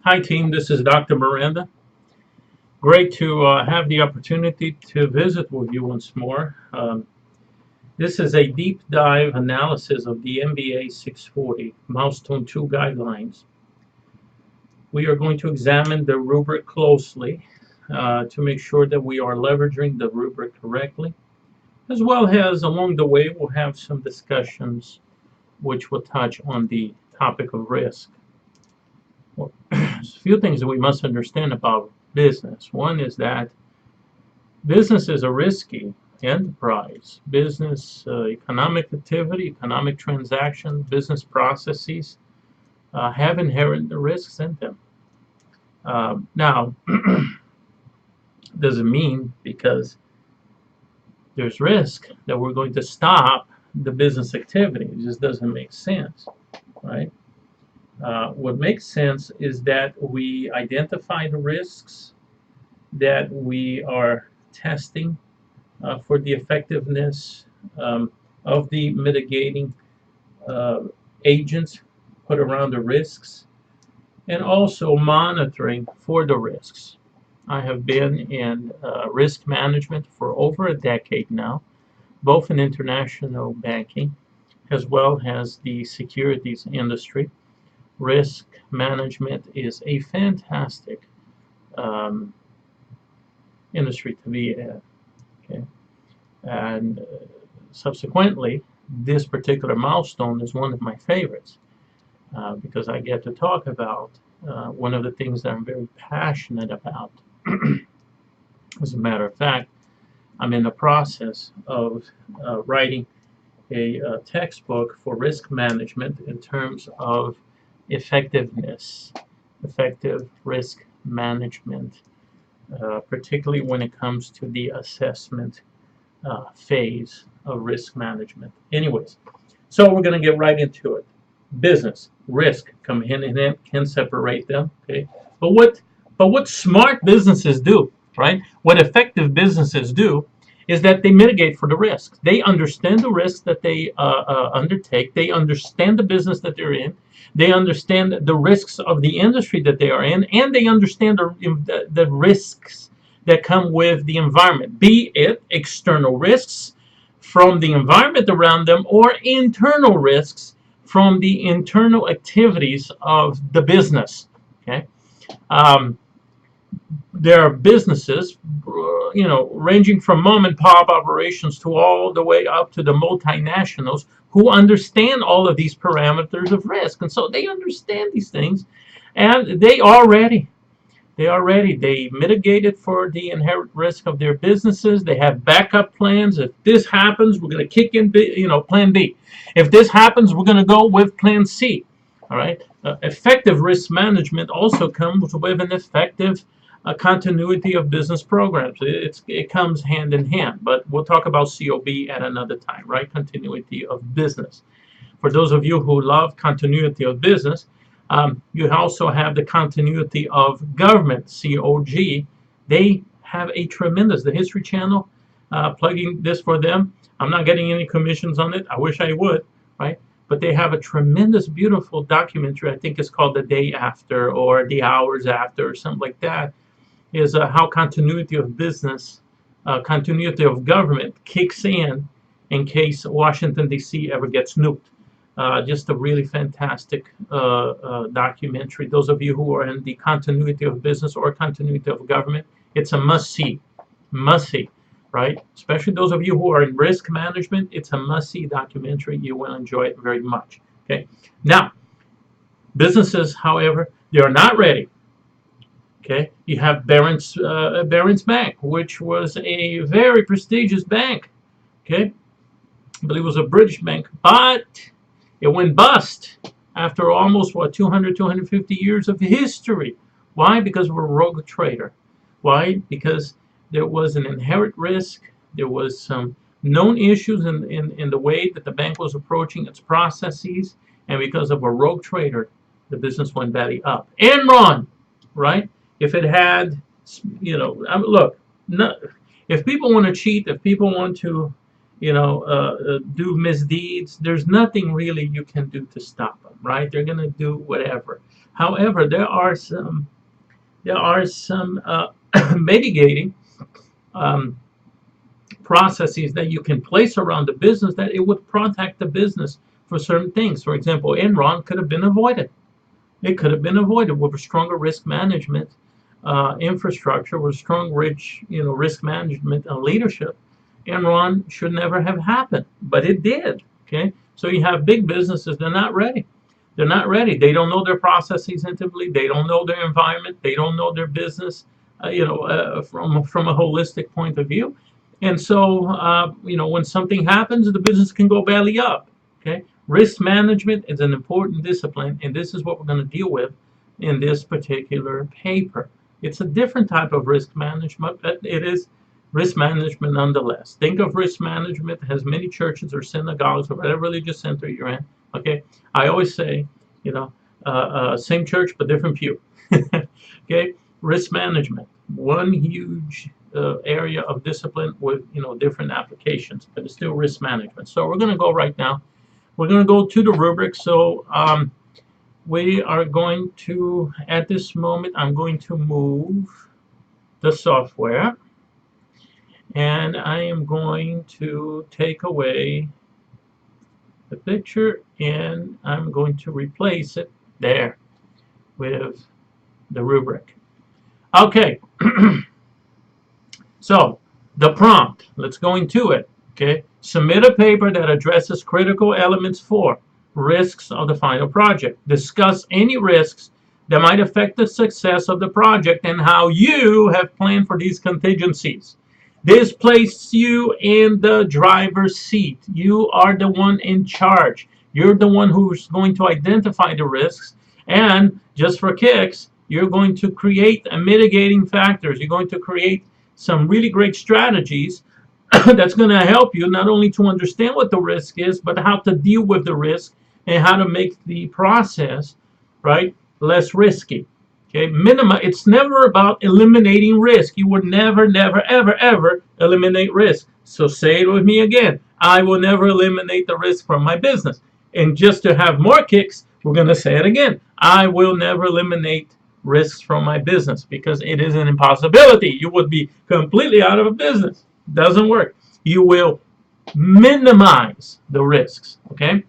Hi, team. This is Dr. Miranda. Great to have the opportunity to visit with you once more. This is a deep dive analysis of the MBA 640 Milestone 2 guidelines. We are going to examine the rubric closely to make sure that we are leveraging the rubric correctly, as well as along the way we'll have some discussions which will touch on the topic of risk. Well, there's a few things that we must understand about business. One is that business is a risky enterprise. Business, economic activity, economic transaction, business processes have inherent risks in them. Now, doesn't mean because there's risk that we're going to stop the business activity. It just doesn't make sense, right? What makes sense is that we identify the risks, that we are testing for the effectiveness of the mitigating agents put around the risks, and also monitoring for the risks. I have been in risk management for over a decade now, both in international banking as well as the securities industry. Risk management is a fantastic industry to be in. Okay? And subsequently, this particular milestone is one of my favorites because I get to talk about one of the things that I'm very passionate about. As a matter of fact, I'm in the process of writing a textbook for risk management in terms of effectiveness, effective risk management, particularly when it comes to the assessment phase of risk management. Anyways, so we're going to get right into it. Business, risk come hand in hand, can separate them. Okay, but what smart businesses do, right? What effective businesses do is that they mitigate for the risks. They understand the risks that they undertake. They understand the business that they're in. They understand the risks of the industry that they are in, and they understand the risks that come with the environment, be it external risks from the environment around them or internal risks from the internal activities of the business. Okay. There are businesses, ranging from mom and pop operations to all the way up to the multinationals who understand all of these parameters of risk. And so they understand these things, and they mitigated for the inherent risk of their businesses. They have backup plans. If this happens, we're going to kick in, plan B. If this happens, we're going to go with plan C. All right. Effective risk management also comes with an effective continuity of business programs. It comes hand in hand, but we'll talk about COB at another time, right? Continuity of business. For those of you who love continuity of business, you also have the continuity of government, COG. They have a tremendous, the History Channel, plugging this for them. I'm not getting any commissions on it. I wish I would, right? But they have a tremendous, beautiful documentary. I think it's called The Day After or The Hours After or something like that. Is how continuity of business, continuity of government kicks in case Washington, D.C. ever gets nuked. Just a really fantastic documentary. Those of you who are in the continuity of business or continuity of government, it's a must-see, right? Especially those of you who are in risk management, it's a must-see documentary. You will enjoy it very much. Okay. Now, businesses, however, they are not ready. Okay, you have Barron's Bank, which was a very prestigious bank. Okay, but it was a British bank, but it went bust after almost 250 years of history. Why? Because of a rogue trader. Why? Because there was an inherent risk. There was some known issues in the way that the bank was approaching its processes, and because of a rogue trader, the business went belly up. Enron, right? If it had, look, if people want to cheat, if people want to, do misdeeds, there's nothing really you can do to stop them, right? They're going to do whatever. However, there are some mitigating um, processes that you can place around the business that it would protect the business for certain things. For example, Enron could have been avoided. It could have been avoided with a stronger risk management infrastructure, with strong risk management and leadership. Enron should never have happened, but it did. Okay, so you have big businesses, they're not ready. They're not ready. They don't know their processes intimately. They don't know their environment. They don't know their business, from a holistic point of view. And so, when something happens, the business can go belly up. Okay, risk management is an important discipline, and this is what we're going to deal with in this particular paper. It's a different type of risk management, but it is risk management nonetheless. Think of risk management as many churches or synagogues or whatever religious center you're in. Okay, I always say, same church but different pew. Okay, risk management, one huge area of discipline with different applications, but it's still risk management. So we're going to go right now. We're going to go to the rubric. So we are going to, at this moment, I'm going to move the software, and I am going to take away the picture, and I'm going to replace it there with the rubric. Okay. So the prompt, let's go into it. Okay, submit a paper that addresses critical elements for risks of the final project. Discuss any risks that might affect the success of the project and how you have planned for these contingencies. This places you in the driver's seat. You are the one in charge. You're the one who's going to identify the risks, and just for kicks, you're going to create mitigating factors. You're going to create some really great strategies that's going to help you not only to understand what the risk is, but how to deal with the risk and how to make the process, right, less risky. Okay, it's never about eliminating risk. You would never, never, ever, ever eliminate risk. So say it with me again. I will never eliminate the risk from my business. And just to have more kicks, we're going to say it again. I will never eliminate risks from my business, because it is an impossibility. You would be completely out of a business. Doesn't work. You will minimize the risks. Okay.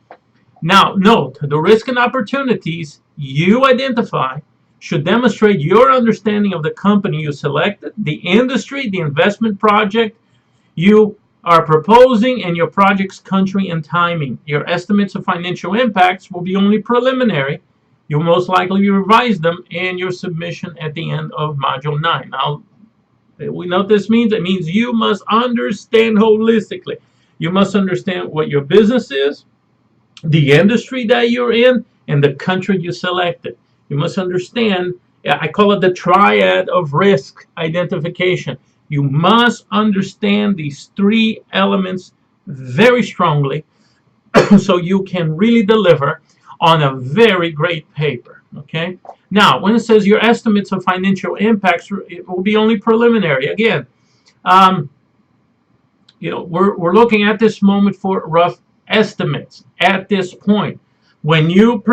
Now, note, the risk and opportunities you identify should demonstrate your understanding of the company you selected, the industry, the investment project you are proposing, and your project's country and timing. Your estimates of financial impacts will be only preliminary. You'll most likely revise them in your submission at the end of Module 9. Now, we know what this means. It means you must understand holistically. You must understand what your business is, the industry that you're in, and the country you selected. You must understand, I call it the triad of risk identification. You must understand these three elements very strongly so you can really deliver on a very great paper. Okay. Now, when it says your estimates of financial impacts, it will be only preliminary. Again, we're looking at this moment for rough estimates at this point. When you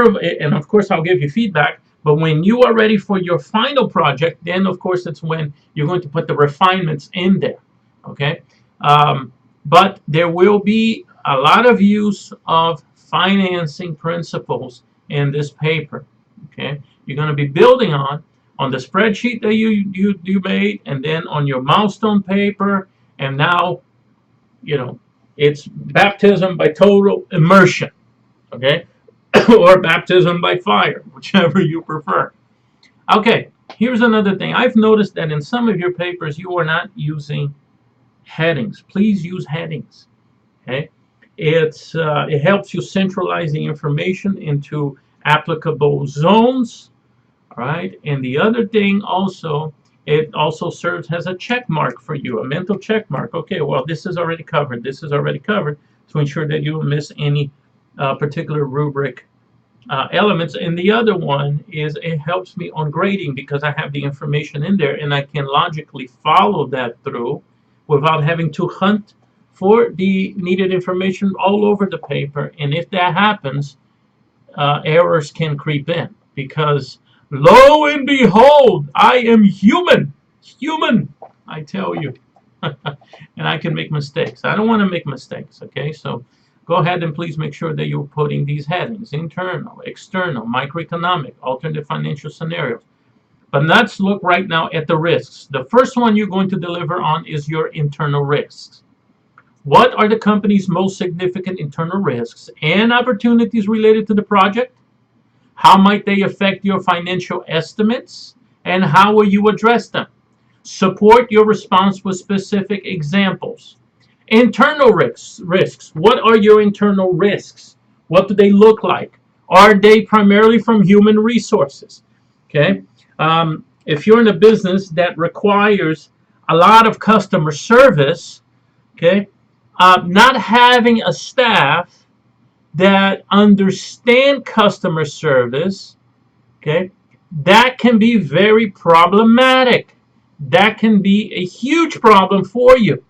and of course I'll give you feedback, but when you are ready for your final project, then of course it's when you're going to put the refinements in there. Okay. But there will be a lot of use of financing principles in this paper. Okay, you're going to be building on the spreadsheet that you made, and then on your milestone paper, and now it's baptism by total immersion. Okay, or baptism by fire, whichever you prefer. Okay, here's another thing. I've noticed that in some of your papers you are not using headings. Please use headings. Okay. It helps you centralize the information into applicable zones. All right. And the other thing also, it also serves as a check mark for you, a mental check mark. Okay, well, this is already covered. This is already covered, to ensure that you don't miss any particular rubric elements. And the other one is it helps me on grading, because I have the information in there and I can logically follow that through without having to hunt for the needed information all over the paper. And if that happens, errors can creep in because lo and behold, I am human. Human, I tell you. And I can make mistakes. I don't want to make mistakes, okay? So go ahead and please make sure that you're putting these headings: internal, external, microeconomic, alternative financial scenarios. But let's look right now at the risks. The first one you're going to deliver on is your internal risks. What are the company's most significant internal risks and opportunities related to the project? How might they affect your financial estimates? And how will you address them? Support your response with specific examples. Internal risks. What are your internal risks? What do they look like? Are they primarily from human resources? Okay. If you're in a business that requires a lot of customer service, okay, not having a staff that understand customer service, okay, that can be very problematic. That can be a huge problem for you.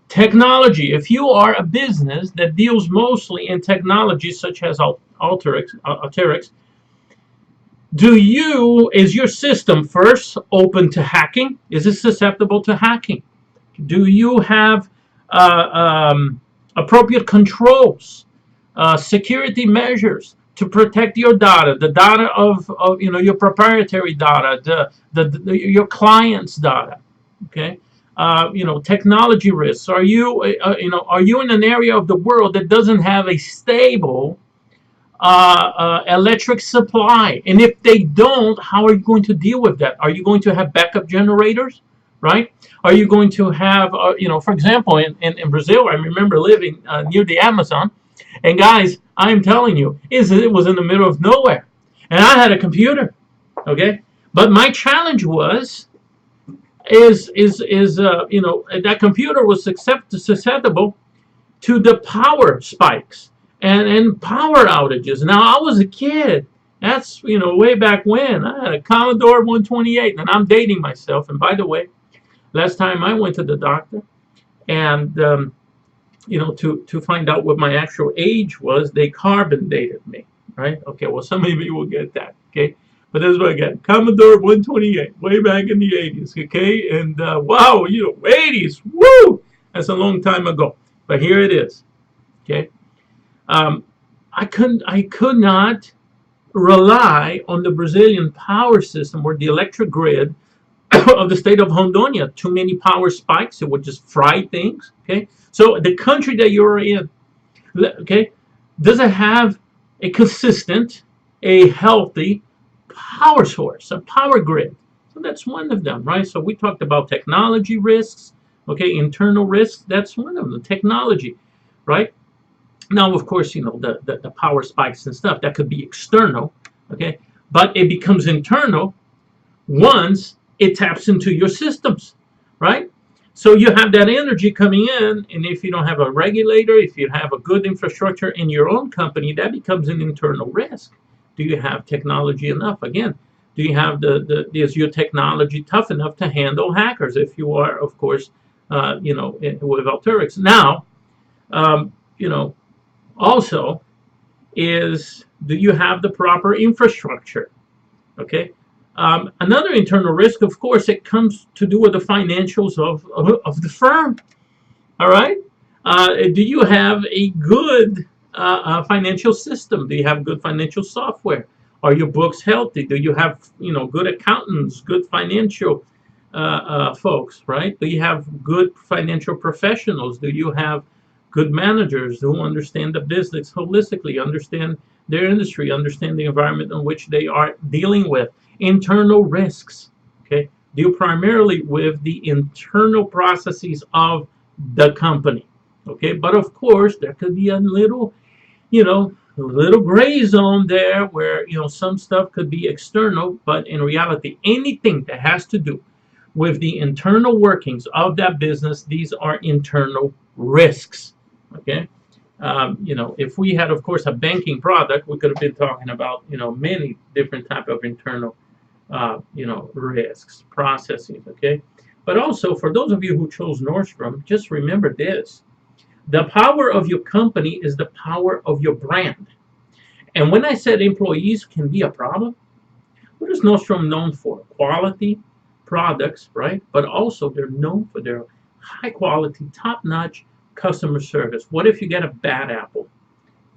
Technology. If you are a business that deals mostly in technology, such as Alteryx, is your system first open to hacking? Is it susceptible to hacking? Do you have appropriate controls, security measures to protect your data, the data of your proprietary data, your client's data? Okay, technology risks. Are you in an area of the world that doesn't have a stable electric supply? And if they don't, how are you going to deal with that? Are you going to have backup generators, right? Are you going to have, for example, in Brazil, I remember living near the Amazon, and guys, I'm telling you, it was in the middle of nowhere, and I had a computer, okay? But my challenge that computer was susceptible to the power spikes and power outages. Now, I was a kid. That's, way back when. I had a Commodore 128, and I'm dating myself. And by the way, last time I went to the doctor, and, to find out what my actual age was, they carbon dated me, right? Okay, well, some of you will get that, okay? But this is what I got. Commodore 128, way back in the 80s, okay? And, wow, 80s, woo! That's a long time ago. But here it is, okay? I could not rely on the Brazilian power system or the electric grid of the state of Rondônia. Too many power spikes, it would just fry things, okay? So the country that you're in, okay, doesn't have a consistent, a healthy power source, a power grid. So that's one of them, right? So we talked about technology risks, okay, internal risks. That's one of them, technology, right? Now, of course, the power spikes and stuff, that could be external, okay? But it becomes internal once it taps into your systems, right? So you have that energy coming in, and if you don't have a regulator, if you have a good infrastructure in your own company, that becomes an internal risk. Do you have technology enough? Again, do you have is your technology tough enough to handle hackers? If you are, of course, with Alteryx. Now, also do you have the proper infrastructure? Okay. Another internal risk, of course, it comes to do with the financials of the firm. All right. Do you have a good financial system? Do you have good financial software? Are your books healthy? Do you have good accountants, good financial folks? Right? Do you have good financial professionals? Do you have good managers who understand the business holistically, understand their industry, understand the environment in which they are dealing with? Internal risks, okay, deal primarily with the internal processes of the company, okay? But of course, there could be a little gray zone there where, some stuff could be external, but in reality, anything that has to do with the internal workings of that business, these are internal risks, okay? If we had, of course, a banking product, we could have been talking about, many different type of internal risks, processes, okay? But also, for those of you who chose Nordstrom, just remember this. The power of your company is the power of your brand. And when I said employees can be a problem, what is Nostrum known for? Quality products, right? But also they're known for their high quality, top notch customer service. What if you get a bad apple?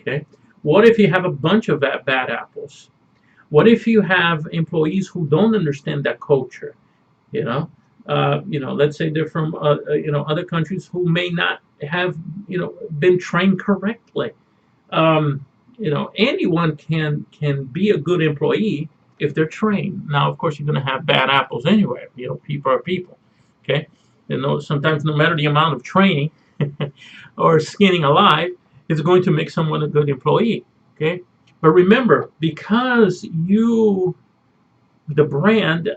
Okay. What if you have a bunch of bad apples? What if you have employees who don't understand that culture? You know, let's say they're from other countries who may not have been trained correctly. Anyone can be a good employee if they're trained. Now, of course, you're going to have bad apples anyway. People are people. Okay, sometimes no matter the amount of training or skinning alive, it's going to make someone a good employee. Okay, but remember, because the brand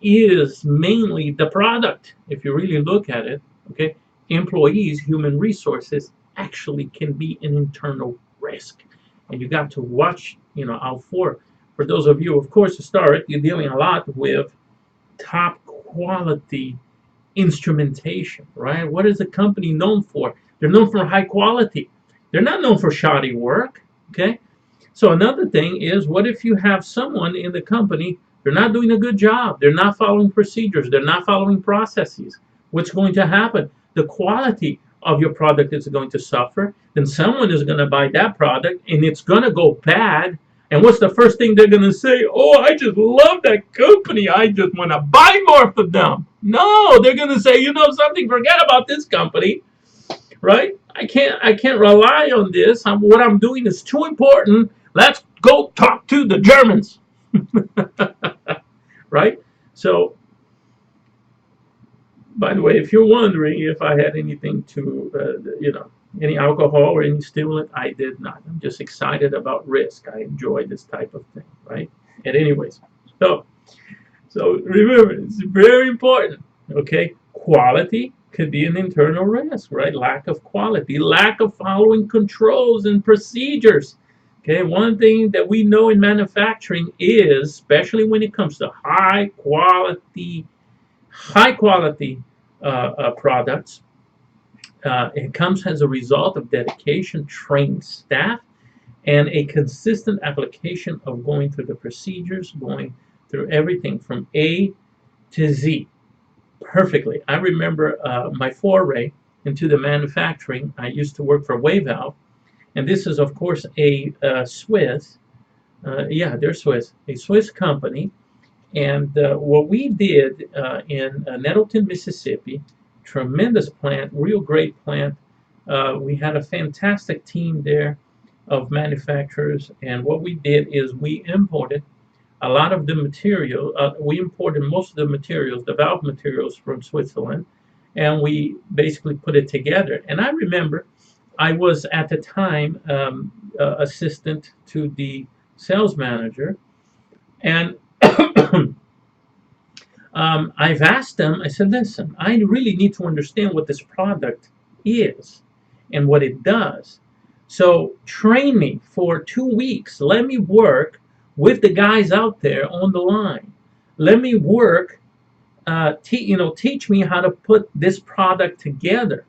is mainly the product. If you really look at it, okay, employees, human resources, actually can be an internal risk, and you got to watch, out for. For those of you, of course, historic, you're dealing a lot with top quality instrumentation, right? What is the company known for? They're known for high quality. They're not known for shoddy work, okay? So another thing is, what if you have someone in the company, they're not doing a good job, they're not following procedures, they're not following processes? What's going to happen? The quality of your product is going to suffer. Then someone is going to buy that product and it's going to go bad. And what's the first thing they're going to say? Oh, I just love that company. I just want to buy more from them. No, they're going to say, something, forget about this company, right? I can't rely on this. What I'm doing is too important. Let's go talk to the Germans, right? So, by the way, if you're wondering if I had anything to, any alcohol or any stimulant, I did not. I'm just excited about risk. I enjoy this type of thing, right? And anyways, so remember, it's very important, okay? Quality could be an internal risk, right? Lack of quality, lack of following controls and procedures. Okay, one thing that we know in manufacturing is, especially when it comes to high quality products, it comes as a result of dedication, trained staff, and a consistent application of going through the procedures, going through everything from A to Z perfectly. I remember my foray into the manufacturing. I used to work for Wayvalve, and this is, of course, a Swiss. They're Swiss, a Swiss company. And what we did in Nettleton, Mississippi, tremendous plant, real great plant. We had a fantastic team there of manufacturers, and what we did is we imported a lot of the material. We imported most of the materials, the valve materials, from Switzerland, and we basically put it together. And I remember I was at the time assistant to the sales manager, and I've asked them, I said, listen, I really need to understand what this product is and what it does. So train me for 2 weeks. Let me work with the guys out there on the line. Let me work, teach me how to put this product together,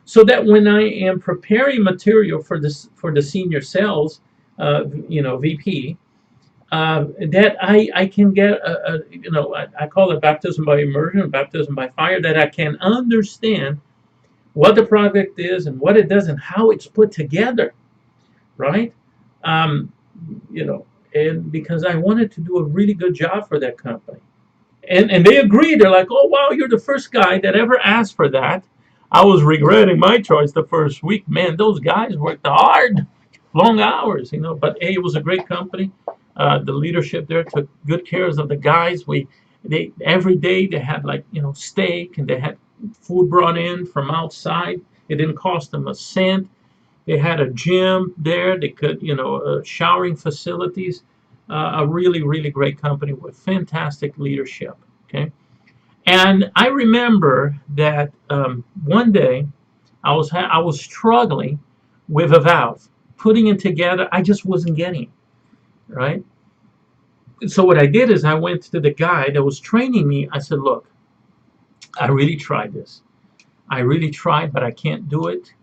so that when I am preparing material for the senior sales, VP, that I can get I call it baptism by immersion, baptism by fire, that I can understand what the product is and what it does and how it's put together, right? And because I wanted to do a really good job for that company. And they agreed. They're like, oh, wow, you're the first guy that ever asked for that. I was regretting my choice the first week. Man, those guys worked hard, long hours, but hey, it was a great company. The leadership there took good care of the guys. They every day they had steak, and they had food brought in from outside. It didn't cost them a cent. They had a gym there. They could, showering facilities. A really, really great company with fantastic leadership. Okay, and I remember that one day I was struggling with a valve, putting it together. I just wasn't getting it right. So what I did is I went to the guy that was training me. I said, look, I really tried this. I really tried, but I can't do it.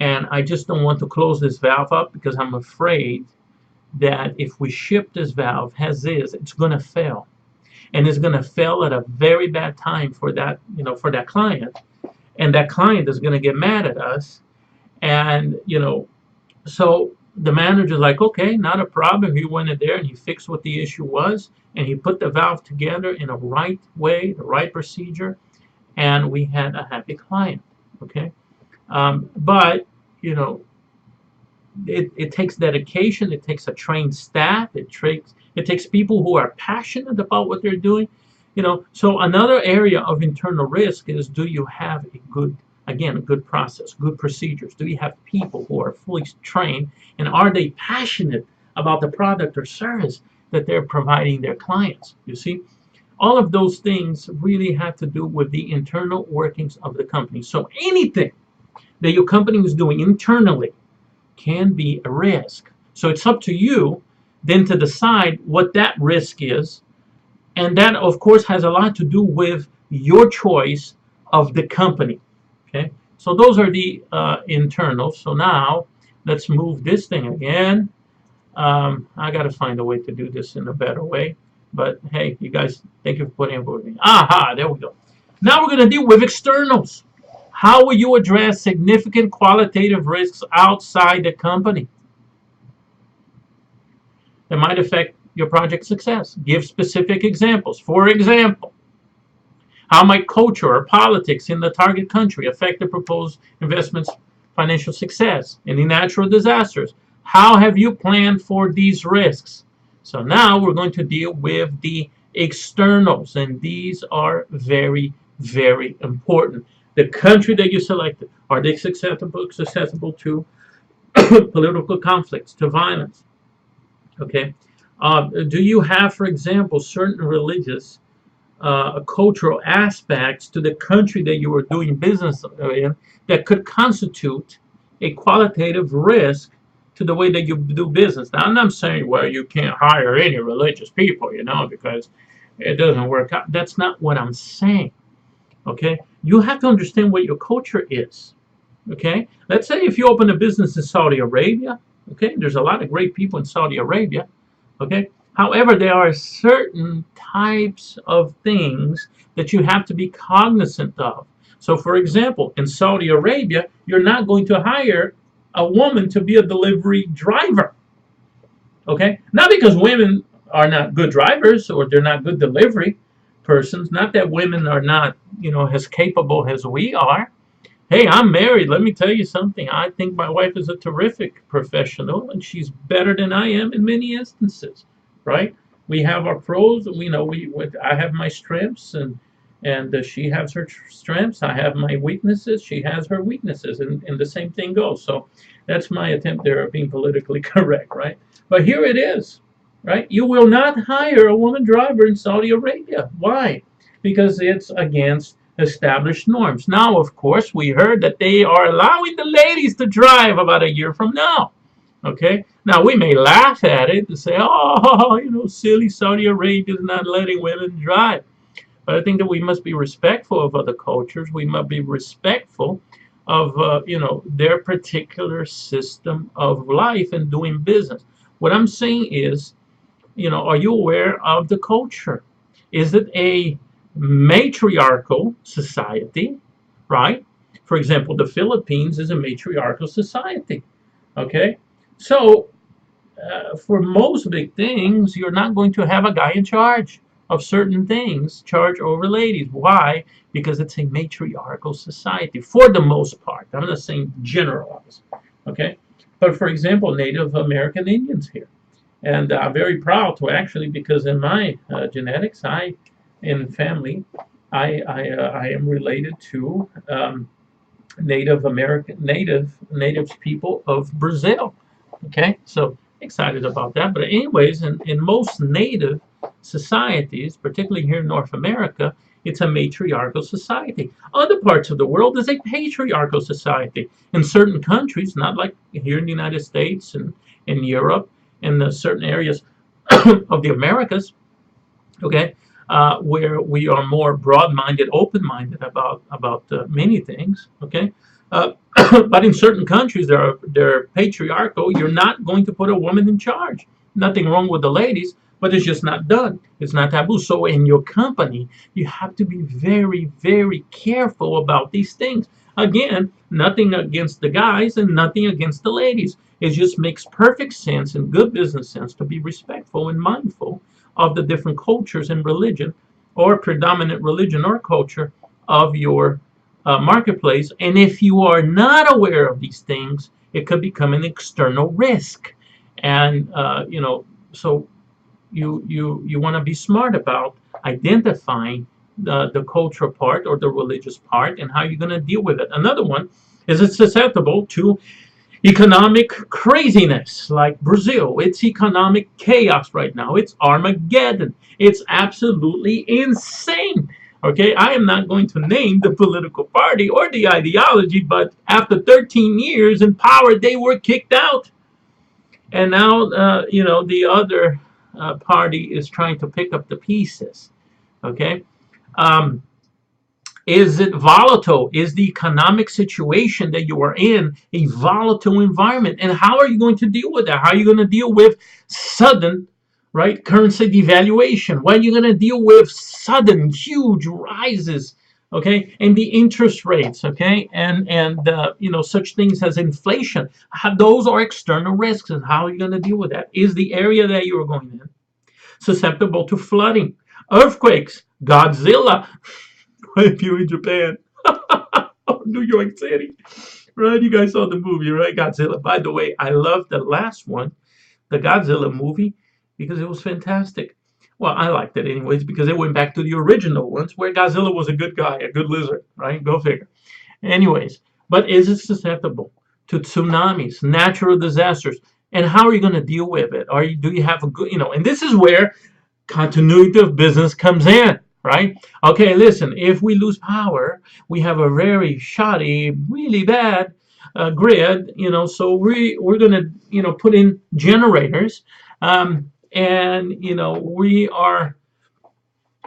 And I just don't want to close this valve up because I'm afraid that if we ship this valve as is, it's going to fail. And it's going to fail at a very bad time for that, for that client. And that client is going to get mad at us. And, so the manager's like, okay, not a problem. He went in there and he fixed what the issue was. And he put the valve together in a right way, the right procedure. And we had a happy client. Okay. But, you know, it takes dedication. It takes a trained staff. It takes people who are passionate about what they're doing. So another area of internal risk is, do you have a good process, good procedures? Do you have people who are fully trained, and are they passionate about the product or service that they're providing their clients? You see, all of those things really have to do with the internal workings of the company. So anything that your company is doing internally can be a risk. So it's up to you then to decide what that risk is. And that, of course, has a lot to do with your choice of the company. Okay, so those are the internals. So now let's move this thing again. I got to find a way to do this in a better way. But hey, you guys, thank you for putting up with me. Aha, there we go. Now we're going to deal with externals. How will you address significant qualitative risks outside the company that might affect your project success? Give specific examples. For example, how might culture or politics in the target country affect the proposed investment's financial success? Any natural disasters? How have you planned for these risks? So now we're going to deal with the externals, and these are very, very important. The country that you selected, are they susceptible to political conflicts, to violence? Okay. Do you have, for example, certain religious, cultural aspects to the country that you are doing business in that could constitute a qualitative risk to the way that you do business? Now, I'm not saying, well, you can't hire any religious people, because it doesn't work out. That's not what I'm saying. Okay, you have to understand what your culture is. Okay, let's say if you open a business in Saudi Arabia. Okay, there's a lot of great people in Saudi Arabia. Okay, however, there are certain types of things that you have to be cognizant of. So, for example, in Saudi Arabia, you're not going to hire a woman to be a delivery driver. Okay, not because women are not good drivers or they're not good delivery persons. Not that women are not, as capable as we are. Hey, I'm married. Let me tell you something. I think my wife is a terrific professional, and she's better than I am in many instances, right? We have our pros. I have my strengths, and she has her strengths. I have my weaknesses. She has her weaknesses, and the same thing goes. So that's my attempt there of being politically correct, right? But here it is, right? You will not hire a woman driver in Saudi Arabia. Why? Because it's against established norms. Now, of course, we heard that they are allowing the ladies to drive about a year from now. Okay. Now, we may laugh at it and say, oh, silly Saudi Arabia is not letting women drive. But I think that we must be respectful of other cultures. We must be respectful of, their particular system of life and doing business. What I'm saying is, are you aware of the culture? Is it a matriarchal society, right? For example, the Philippines is a matriarchal society. Okay, so for most big things, you're not going to have a guy in charge of certain things, charge over ladies. Why? Because it's a matriarchal society for the most part. I'm not saying generalize. Okay, but for example, Native American Indians here, and I'm very proud to actually, because in my genetics, in family, I am related to native people of Brazil. Okay, so excited about that. But anyways, in most native societies, particularly here in North America, it's a matriarchal society. Other parts of the world is a patriarchal society. In certain countries, not like here in the United States and in Europe, in certain areas of the Americas, okay, where we are more broad-minded, open-minded about many things. Okay, But in certain countries, they're patriarchal. You're not going to put a woman in charge. Nothing wrong with the ladies, but it's just not done. It's not taboo. So in your company, you have to be very, very careful about these things. Again, nothing against the guys and nothing against the ladies. It just makes perfect sense and good business sense to be respectful and mindful of the different cultures and religion or predominant religion or culture of your marketplace. And if you are not aware of these things, it could become an external risk. And so you want to be smart about identifying the cultural part or the religious part and how you're going to deal with it. Another one is it's susceptible to economic craziness like Brazil. It's economic chaos right now. It's Armageddon. It's absolutely insane. Okay, I am not going to name the political party or the ideology, but after 13 years in power, they were kicked out. And now, the other party is trying to pick up the pieces. Okay. Um, is it volatile? Is the economic situation that you are in a volatile environment? And how are you going to deal with that? How are you going to deal with sudden, right, currency devaluation? What are you going to deal with sudden, huge rises, okay, and the interest rates, okay, and such things as inflation? Those are external risks, and how are you going to deal with that? Is the area that you are going in susceptible to flooding, earthquakes, Godzilla? If you're in Japan, or New York City, right? You guys saw the movie, right? Godzilla. By the way, I love the last one, the Godzilla movie, because it was fantastic. Well, I liked it anyways because it went back to the original ones where Godzilla was a good guy, a good lizard, right? Go figure. Anyways, but is it susceptible to tsunamis, natural disasters? And how are you going to deal with it? Do you have a good, and this is where continuity of business comes in, right? Okay, listen, if we lose power, we have a very shoddy, really bad grid, so we're going to, put in generators. And, we are,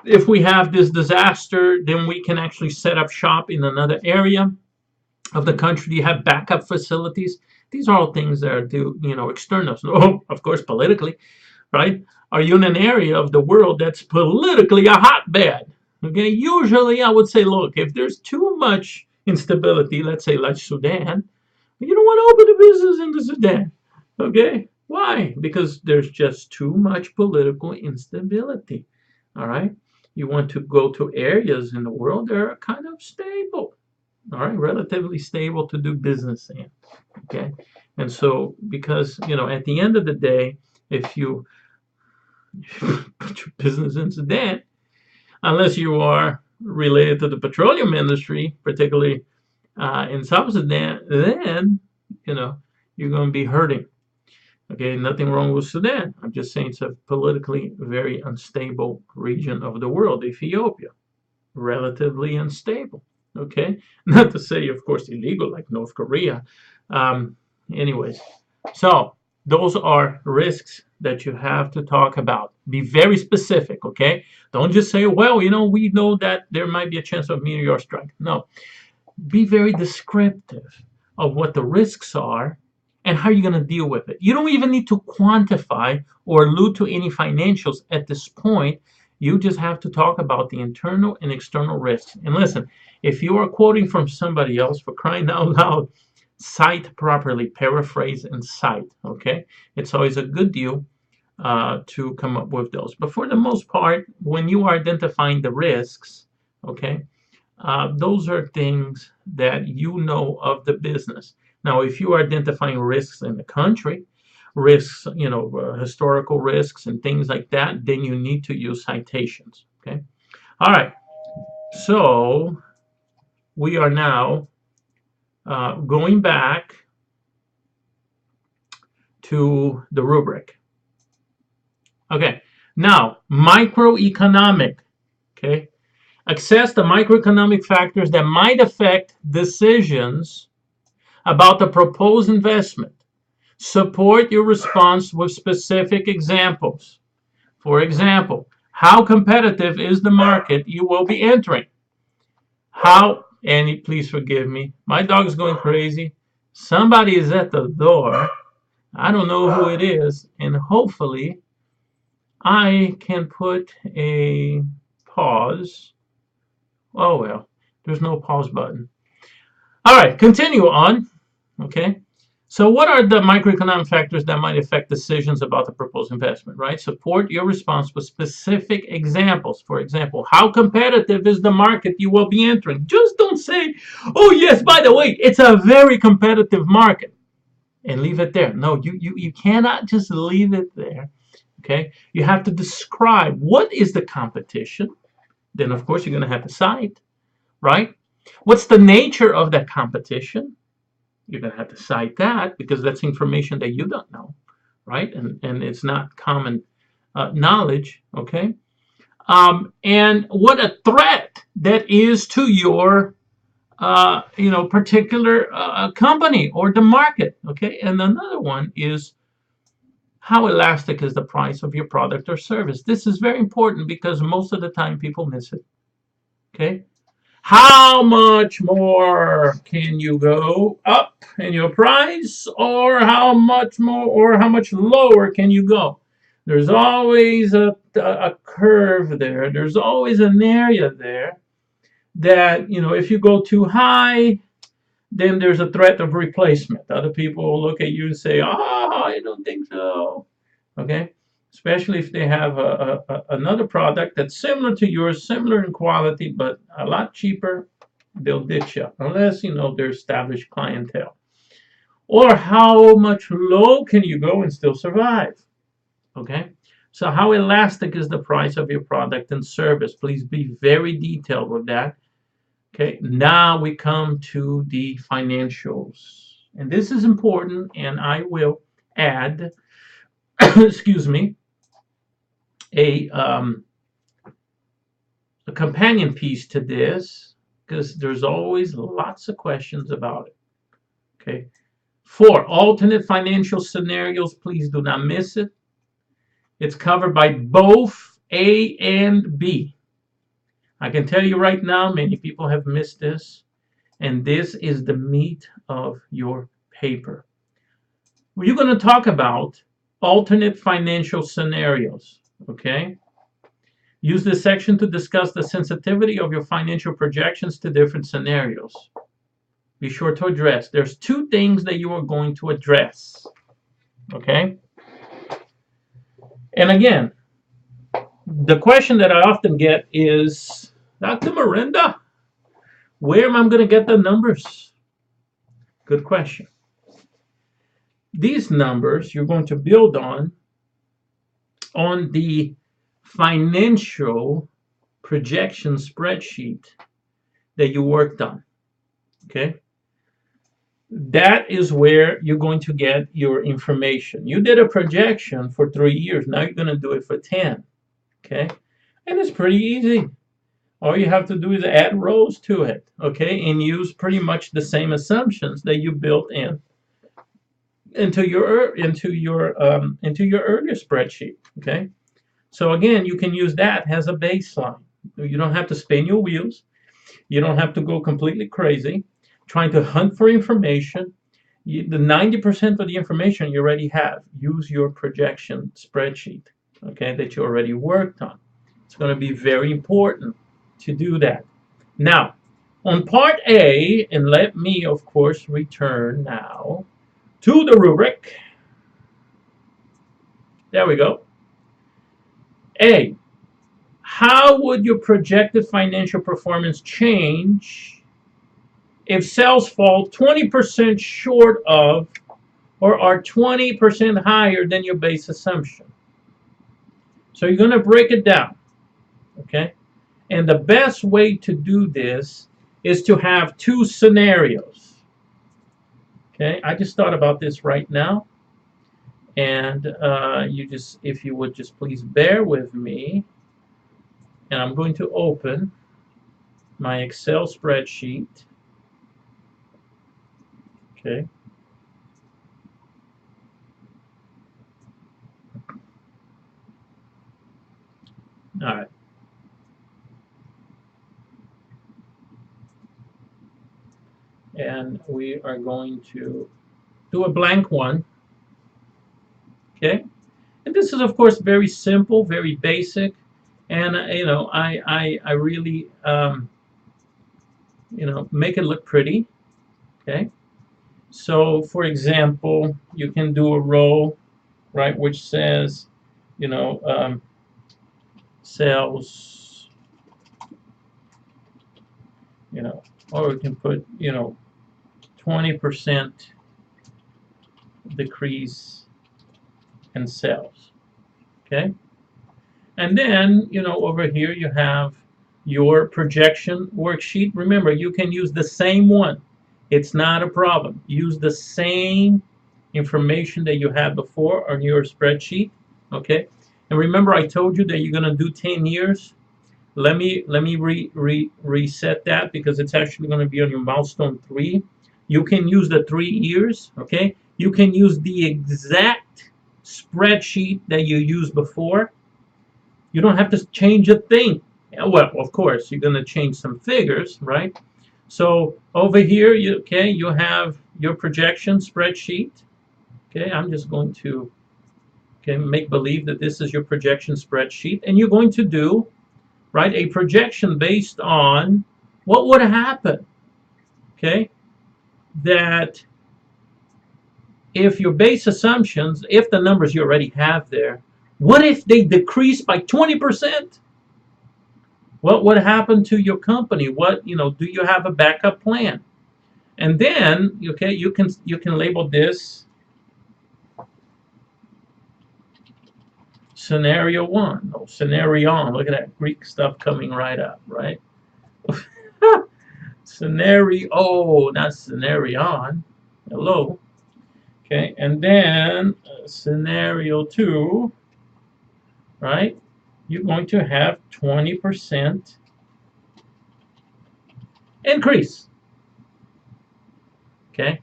if we have this disaster, then we can actually set up shop in another area of the country. You have backup facilities. These are all things that are external. So, of course, politically, right? Are you in an area of the world that's politically a hotbed? Okay, usually I would say, look, if there's too much instability, let's say like Sudan, you don't want to open a business in the Sudan. Okay, why? Because there's just too much political instability. All right, you want to go to areas in the world that are kind of stable. All right, relatively stable to do business in. Okay, and so because at the end of the day, if you put your business in Sudan, unless you are related to the petroleum industry, particularly in South Sudan, then you're going to be hurting. Okay, nothing wrong with Sudan. I'm just saying it's a politically very unstable region of the world. Ethiopia, relatively unstable. Okay, not to say, of course, illegal like North Korea. Anyways, so those are risks that you have to talk about. Be very specific, okay? Don't just say, well, we know that there might be a chance of meteor strike. No, be very descriptive of what the risks are and how you're going to deal with it. You don't even need to quantify or allude to any financials at this point. You just have to talk about the internal and external risks. And listen, if you are quoting from somebody else, for crying out loud, cite properly, paraphrase and cite, okay? It's always a good deal to come up with those. But for the most part, when you are identifying the risks, okay, those are things that you know of the business. Now, if you are identifying risks in the country, risks, historical risks and things like that, then you need to use citations, okay? All right, so we are now going back to the rubric. Okay, now microeconomic, okay? Assess the microeconomic factors that might affect decisions about the proposed investment. Support your response with specific examples. For example, how competitive is the market you will be entering? How Annie, please forgive me. My dog is going crazy. Somebody is at the door. I don't know who it is, and hopefully I can put a pause. Oh well, there's no pause button. All right, continue on. Okay. So, what are the microeconomic factors that might affect decisions about the proposed investment, right? Support your response with specific examples. For example, how competitive is the market you will be entering? Just don't say, oh, yes, by the way, it's a very competitive market, and leave it there. No, you cannot just leave it there. Okay. You have to describe what is the competition. Then, of course, you're going to have to cite, right? What's the nature of that competition? You're going to have to cite that because that's information that you don't know, right? And it's not common knowledge, okay? And what a threat that is to your, particular company or the market, okay? And another one is how elastic is the price of your product or service? This is very important because most of the time people miss it, okay? How much more can you go up in your price, or how much more, or how much lower can you go? There's always a curve there. There's always an area there that, if you go too high, then there's a threat of replacement. Other people will look at you and say, oh, I don't think so. Okay? Especially if they have another product that's similar to yours, similar in quality, but a lot cheaper, they'll ditch you unless, they're established clientele. Or how much low can you go and still survive? Okay? So how elastic is the price of your product and service? Please be very detailed with that. Okay, now we come to the financials. And this is important, and I will add, excuse me, a, um, a companion piece to this because there's always lots of questions about it. Okay, 4, alternate financial scenarios. Please do not miss it. It's covered by both A and B. I can tell you right now, many people have missed this, and this is the meat of your paper. We're going to talk about alternate financial scenarios, okay? Use this section to discuss the sensitivity of your financial projections to different scenarios. Be sure to address. There's 2 things that you are going to address, okay? And again, the question that I often get is, Dr. Miranda, where am I going to get the numbers? Good question. These numbers you're going to build on the financial projection spreadsheet that you worked on. Okay. That is where you're going to get your information. You did a projection for 3 years. Now you're going to do it for 10. Okay. And it's pretty easy. All you have to do is add rows to it. Okay. And use pretty much the same assumptions that you built into your earlier spreadsheet. Okay. So again, you can use that as a baseline. You don't have to spin your wheels. You don't have to go completely crazy trying to hunt for information. The 90% of the information you already have. Use your projection spreadsheet, okay, that you already worked on. It's going to be very important to do that. Now, on part A, and let me, of course, return now to the rubric. There we go. A, how would your projected financial performance change if sales fall 20% short of or are 20% higher than your base assumption? So you're going to break it down, okay? And the best way to do this is to have 2 scenarios, okay? I just thought about this right now, and if you would just please bear with me, and I'm going to open my Excel spreadsheet, okay? All right. and we are going to do a blank one. Okay, and this is of course very simple, very basic, and I really make it look pretty. Okay, so for example, you can do a row, right, which says, sales, or we can put 20% decrease in sales. Okay, and then over here you have your projection worksheet. Remember, you can use the same one. It's not a problem. Use the same information that you had before on your spreadsheet. Okay, and remember I told you that you're going to do 10 years. Let me reset that, because it's actually going to be on your milestone 3. You can use the 3 years. Okay, you can use the exact spreadsheet that you used before. You don't have to change a thing. Well, of course, you're going to change some figures, right? So over here, you have your projection spreadsheet. Okay, I'm just going to make believe that this is your projection spreadsheet, and you're going to do, right, a projection based on what would happen. Okay, that if your base assumptions, if the numbers you already have there, what if they decrease by 20%? What would happen to your company? What, do you have a backup plan? And then, okay, you can label this scenario 1. Oh, scenario. Look at that Greek stuff coming right up, right? Scenario, not scenarion. Hello. Okay, and then scenario 2, right? You're going to have 20% increase. Okay,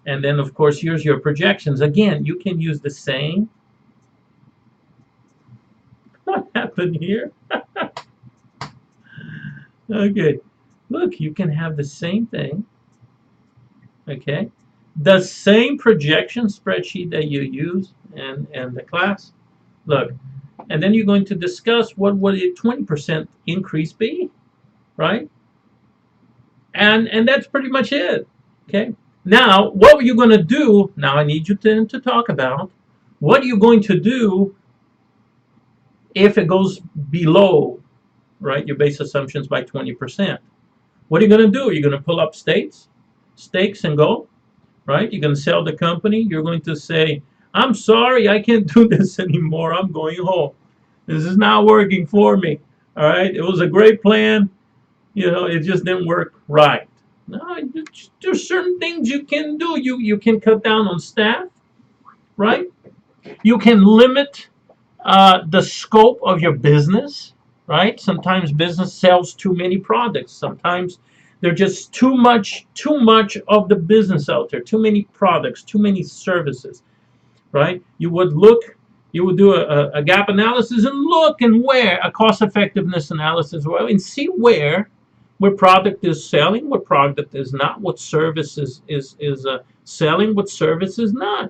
and then of course here's your projections. Again, you can use the same. What happened here? Okay, look, you can have the same thing. Okay, the same projection spreadsheet that you use in the class. Look, and then you're going to discuss what would a 20% increase be, right? And that's pretty much it. Okay, now what are you going to do? Now I need you to talk about what are you going to do if it goes below, right, your base assumptions by 20%. What are you going to do? You're going to pull up stakes and go, right? You're going to sell the company. You're going to say, I'm sorry, I can't do this anymore. I'm going home. This is not working for me. All right, it was a great plan. It just didn't work right. No, there's certain things you can do. You can cut down on staff, right? You can limit the scope of your business, right? Sometimes business sells too many products. Sometimes there's just too much of the business out there, too many products, too many services, right? You would do a gap analysis and look and where a cost effectiveness analysis, well, and see where product is selling, what product is not, what service is selling, what service is not,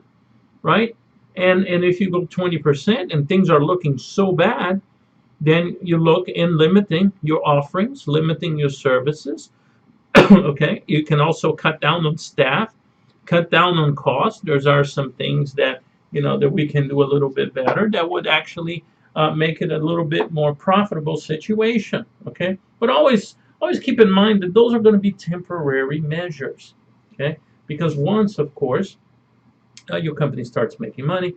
right? And if you go 20% and things are looking so bad, then you look in limiting your offerings, limiting your services. Okay, you can also cut down on staff, cut down on costs. There are some things that that we can do a little bit better that would actually make it a little bit more profitable situation. Okay, but always keep in mind that those are going to be temporary measures. Okay, because once, of course, your company starts making money,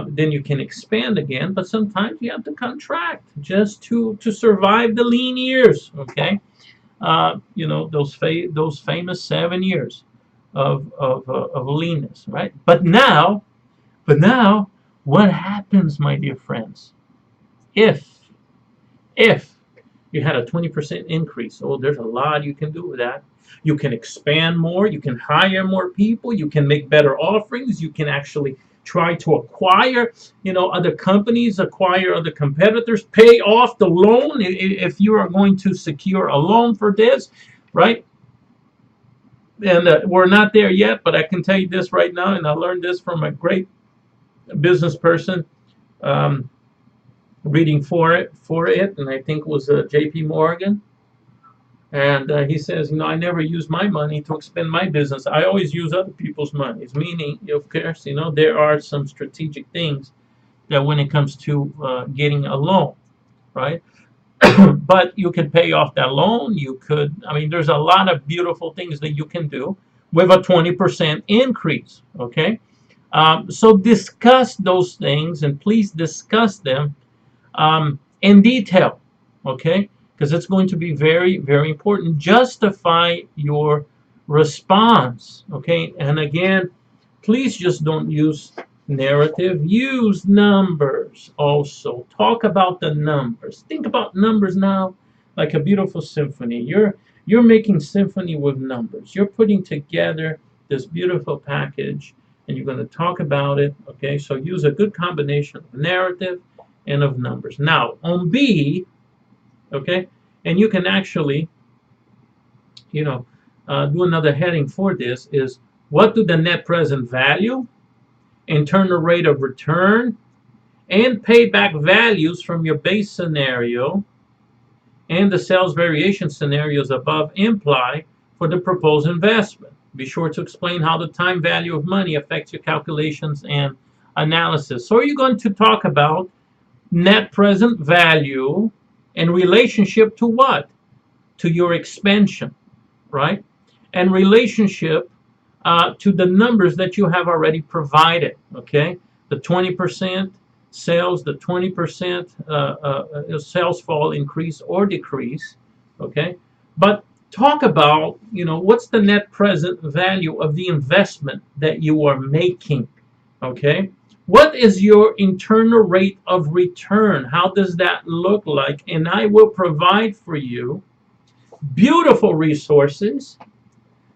then you can expand again. But sometimes you have to contract just to survive the lean years. Okay, those famous 7 years of leanness, right? But now, what happens, my dear friends, if you had a 20% increase? Oh, there's a lot you can do with that. You can expand more. You can hire more people. You can make better offerings. You can actually try to acquire, other companies, acquire other competitors, pay off the loan if you are going to secure a loan for this, right? And we're not there yet, but I can tell you this right now, and I learned this from a great business person, um, reading for it, and I think it was J.P. Morgan. And he says, I never use my money to expand my business. I always use other people's money. Meaning, of course, there are some strategic things that when it comes to getting a loan, right? But you can pay off that loan. There's a lot of beautiful things that you can do with a 20% increase, okay? So discuss those things, and please discuss them in detail, okay? Because it's going to be very, very important. Justify your response, okay? And again, please just don't use narrative. Use numbers also. Talk about the numbers. Think about numbers now like a beautiful symphony. You're making symphony with numbers. You're putting together this beautiful package, and you're going to talk about it, okay? So use a good combination of narrative and of numbers. Now, on B, okay, and you can actually, do another heading for this is, what do the net present value, internal rate of return, and payback values from your base scenario and the sales variation scenarios above imply for the proposed investment? Be sure to explain how the time value of money affects your calculations and analysis. So are you going to talk about net present value in relationship to what? To your expansion, right? And relationship to the numbers that you have already provided, okay? The 20% sales, the 20% sales fall, increase or decrease, okay? But talk about, what's the net present value of the investment that you are making, okay? What is your internal rate of return? How does that look like? And I will provide for you beautiful resources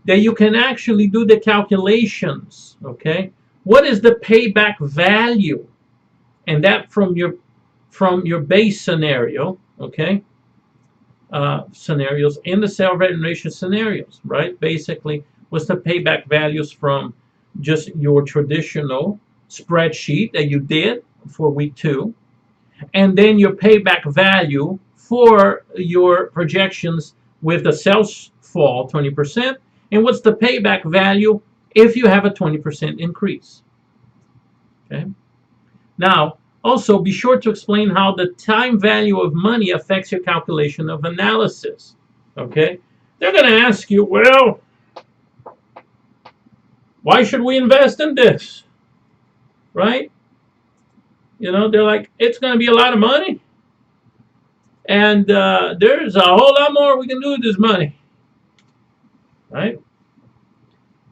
that you can actually do the calculations, okay? What is the payback value? And that from your base scenario, okay? Scenarios in the sale variation scenarios, right? Basically, what's the payback values from just your traditional spreadsheet that you did for week 2, and then your payback value for your projections with the sales fall 20%, and what's the payback value if you have a 20% increase. Okay. Now, also be sure to explain how the time value of money affects your calculation of analysis. Okay. They're going to ask you, well, why should we invest in this? Right? They're like, it's going to be a lot of money, and there's a whole lot more we can do with this money. Right?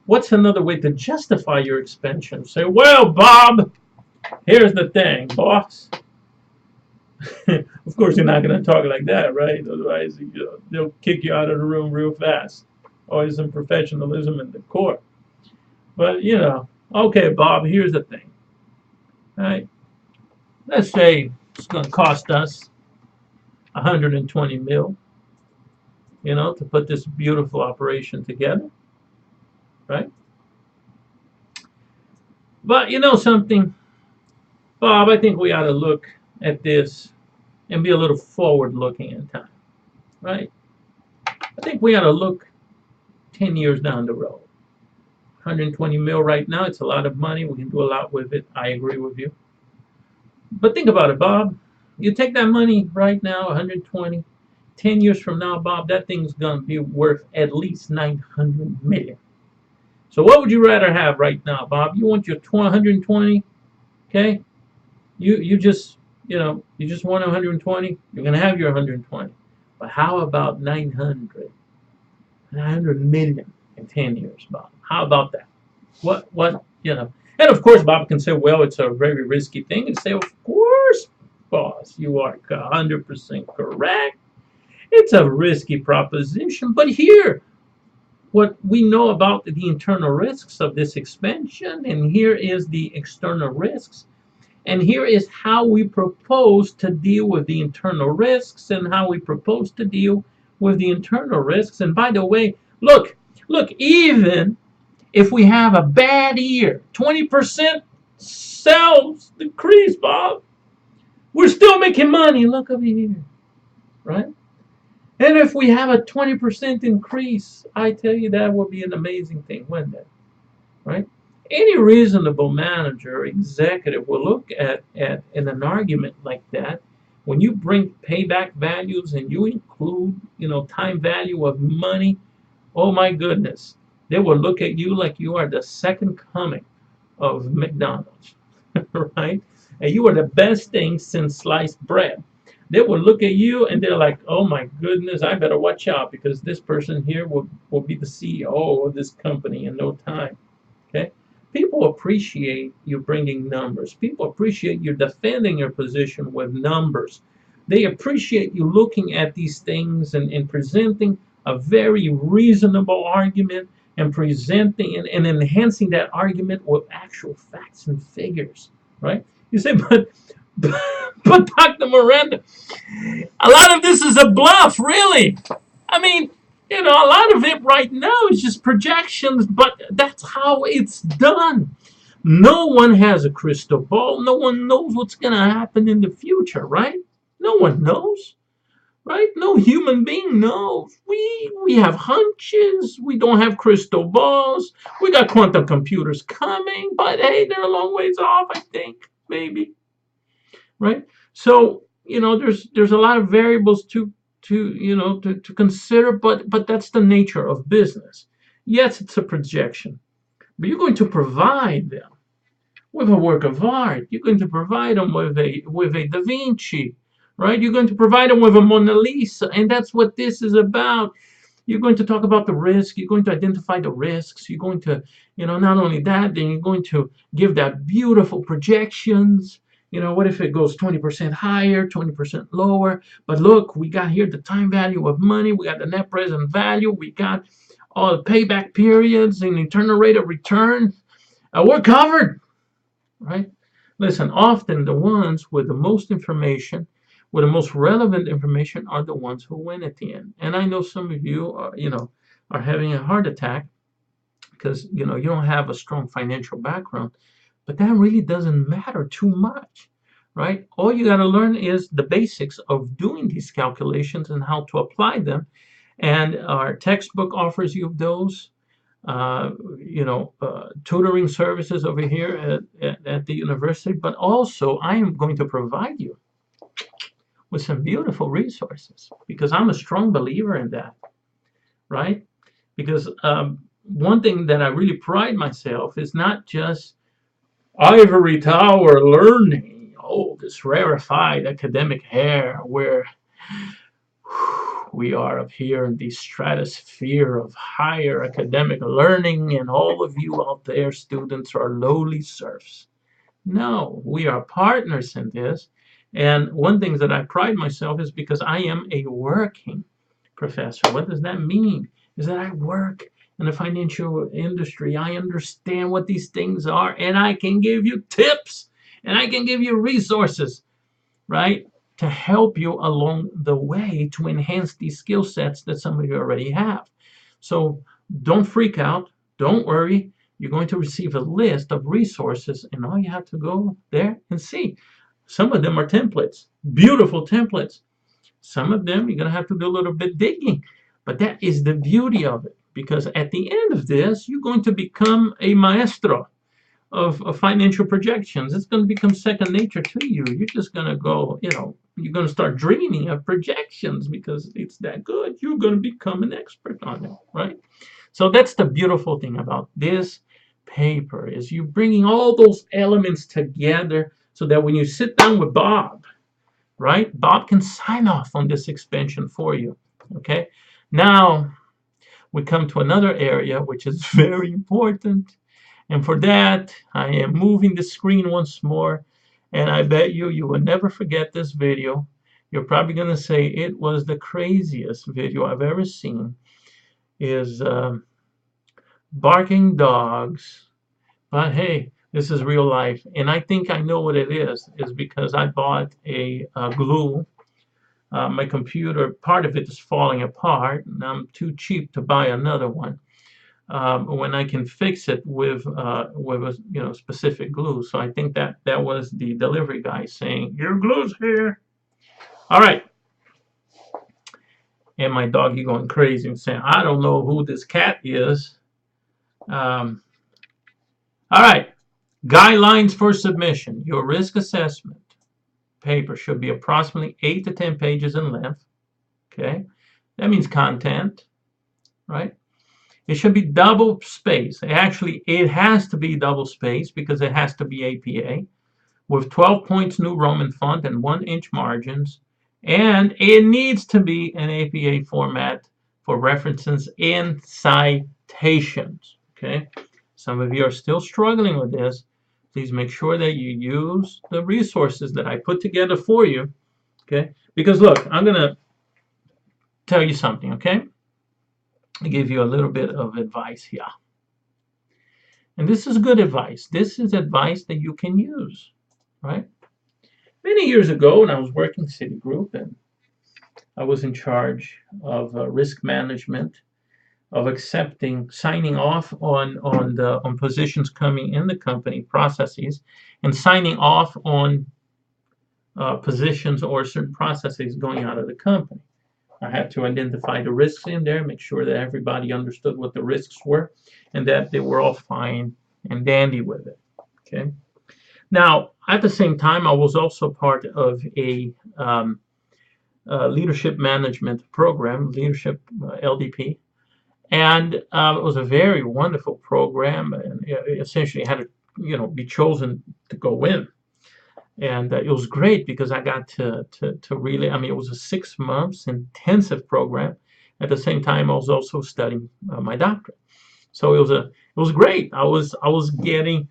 What's another way to justify your expansion? Say, well, Bob, here's the thing, boss. Of course, you're not going to talk like that, right? Otherwise, they'll kick you out of the room real fast. Always some professionalism in the court. But, okay, Bob, here's the thing. All right? Let's say it's going to cost us 120 mil, to put this beautiful operation together, right? But something, Bob, I think we ought to look at this and be a little forward-looking in time, right? I think we ought to look 10 years down the road. 120 mil right now, it's a lot of money. We can do a lot with it. I agree with you. But think about it, Bob. You take that money right now, 120. 10 years from now, Bob, that thing's going to be worth at least 900 million. So what would you rather have right now, Bob? You want your 120, okay? You just want 120. You're going to have your 120. But how about 900 million in 10 years, Bob? How about that? What, And of course, Bob can say, well, it's a very risky thing. And say, of course, boss, you are 100% correct. It's a risky proposition. But here, what we know about the internal risks of this expansion, and here is the external risks, and here is how we propose to deal with the internal risks and how we propose to deal with the internal risks. And by the way, look, Look, even if we have a bad year, 20% sales decrease, Bob, we're still making money. Look over here, right? And if we have a 20% increase, I tell you that would be an amazing thing, wouldn't it? Right? Any reasonable manager or executive will look at in an argument like that. When you bring payback values and you include, time value of money, oh my goodness, they will look at you like you are the second coming of McDonald's, right? And you are the best thing since sliced bread. They will look at you and they're like, oh my goodness, I better watch out because this person here will be the CEO of this company in no time. Okay? People appreciate you bringing numbers. People appreciate you defending your position with numbers. They appreciate you looking at these things and presenting a very reasonable argument and presenting and enhancing that argument with actual facts and figures, right? You say, but Dr. Miranda, a lot of this is a bluff, really. I mean, a lot of it right now is just projections, but that's how it's done. No one has a crystal ball. No one knows what's going to happen in the future, right? No one knows, right? No human being knows. We have hunches. We don't have crystal balls. We got quantum computers coming, but hey, they're a long ways off, I think, maybe, right? So, there's a lot of variables to consider, but that's the nature of business. Yes, it's a projection, but you're going to provide them with a work of art. You're going to provide them with a Da Vinci, right? You're going to provide them with a Mona Lisa, and that's what this is about. You're going to talk about the risk. You're going to identify the risks. You're going to, not only that, then you're going to give that beautiful projections. What if it goes 20% higher, 20% lower? But look, we got here the time value of money. We got the net present value. We got all the payback periods and internal rate of return. We're covered, right? Listen, often the ones with the most information, with the most relevant information, are the ones who win at the end. And I know some of you are having a heart attack because you don't have a strong financial background, but that really doesn't matter too much, right? All you got to learn is the basics of doing these calculations and how to apply them. And our textbook offers you those. Tutoring services over here at the university, but also I am going to provide you with some beautiful resources because I'm a strong believer in that, right? Because one thing that I really pride myself is not just ivory tower learning, this rarefied academic hair where we are up here in the stratosphere of higher academic learning, and all of you out there, students, are lowly serfs. No, we are partners in this. And one thing that I pride myself is because I am a working professor. What does that mean? Is that I work in the financial industry. I understand what these things are, and I can give you tips, and I can give you resources, right? To help you along the way to enhance these skill sets that some of you already have. So don't freak out. Don't worry. You're going to receive a list of resources, and all you have to go there and see. Some of them are templates, beautiful templates. Some of them you're going to have to do a little bit digging, but that is the beauty of it, because at the end of this, you're going to become a maestro of financial projections. It's going to become second nature to you. You're just going to go, you're going to start dreaming of projections because it's that good. You're going to become an expert on it, right? So that's the beautiful thing about this paper is you bringing all those elements together so that when you sit down with Bob, right, Bob can sign off on this expansion for you, okay? Now we come to another area which is very important. And for that, I am moving the screen once more. And I bet you will never forget this video. You're probably going to say it was the craziest video I've ever seen. Is barking dogs. But hey, this is real life. And I think I know what it is because I bought a glue. My computer, part of it is falling apart, and I'm too cheap to buy another one. when I can fix it with a specific glue. So I think that was the delivery guy saying, "Your glue's here." All right, and my doggy going crazy and saying, "I don't know who this cat is." Um, all right, guidelines for submission. Your risk assessment paper should be approximately 8 to 10 pages in length. Okay, that means content, right? It should be double spaced. Actually, it has to be double spaced because it has to be APA with 12 points New Roman font and 1-inch margins. And it needs to be an APA format for references in citations. Okay. Some of you are still struggling with this. Please make sure that you use the resources that I put together for you. Okay. Because look, I'm going to tell you something. Okay. I give you a little bit of advice here. And this is good advice. This is advice that you can use, right? Many years ago, when I was working Citigroup and I was in charge of risk management, of accepting, signing off on positions coming in the company processes, and signing off on positions or certain processes going out of the company. I had to identify the risks in there, make sure that everybody understood what the risks were, and that they were all fine and dandy with it. Okay. Now, at the same time, I was also part of a leadership management program, leadership LDP, and it was a very wonderful program, and it essentially had to, be chosen to go in. And it was great because I got to really, it was a 6 months intensive program. At the same time, I was also studying my doctorate. So it was great. I was getting,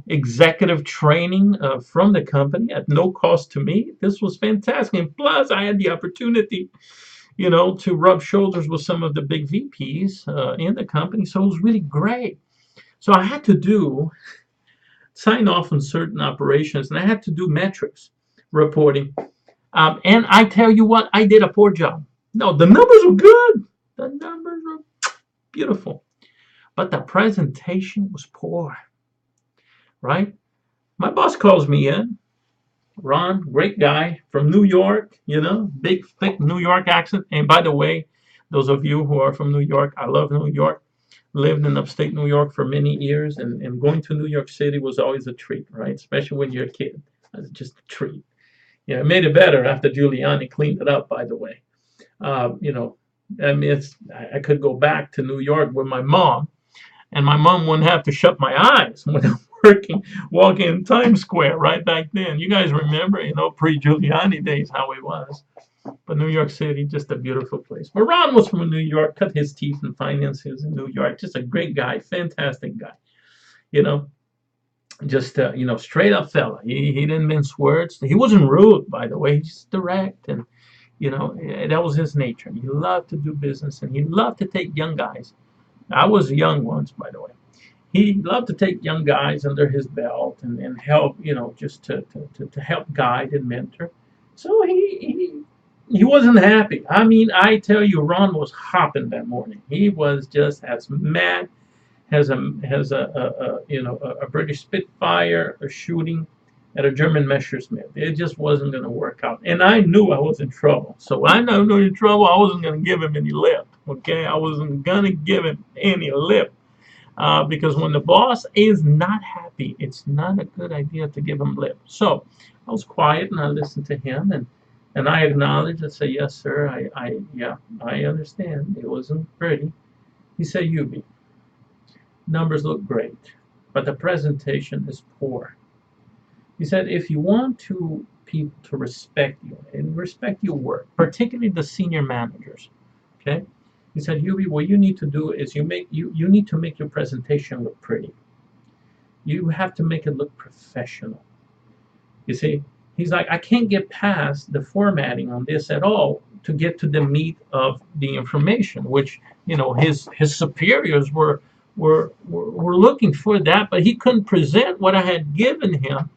executive training from the company at no cost to me. This was fantastic. And plus, I had the opportunity, to rub shoulders with some of the big VPs in the company. So it was really great. So I had to sign off on certain operations, and I had to do metrics reporting. And I tell you what, I did a poor job. No, the numbers were good. The numbers were beautiful. But the presentation was poor, right? My boss calls me in. Ron, great guy from New York, big, thick New York accent. And by the way, those of you who are from New York, I love New York. Lived in upstate New York for many years, and going to New York City was always a treat, right? Especially when you're a kid. It's just a treat. It made it better after Giuliani cleaned it up, by the way. I could go back to New York with my mom, and my mom wouldn't have to shut my eyes when I'm walking in Times Square right back then. You guys remember, pre-Giuliani days, how it was. But New York City, just a beautiful place. But Ron was from New York, cut his teeth in finances in New York. Just a great guy, fantastic guy. Just straight up fella. He didn't mince words. He wasn't rude, by the way. He's just direct, and that was his nature. He loved to do business, and he loved to take young guys. I was young once, by the way. He loved to take young guys under his belt and help, just to help guide and mentor. So he wasn't happy. I tell you, Ron was hopping that morning. He was just as mad as a British Spitfire shooting at a German Messerschmitt. It just wasn't going to work out, and I knew I was in trouble. So I knew I was in trouble. I wasn't going to give him any lip. Okay, I wasn't going to give him any lip. Because when the boss is not happy, it's not a good idea to give him lip. So I was quiet and I listened to him, and I acknowledged and said, "Yes, sir. I understand. It wasn't pretty." He said, "Yubi, numbers look great, but the presentation is poor." He said, "If you want people to respect you and respect your work, particularly the senior managers, okay." He said, "Yubi, what you need to do is you need to make your presentation look pretty. You have to make it look professional." You see, he's like, "I can't get past the formatting on this at all to get to the meat of the information," which his superiors were looking for that, but he couldn't present what I had given him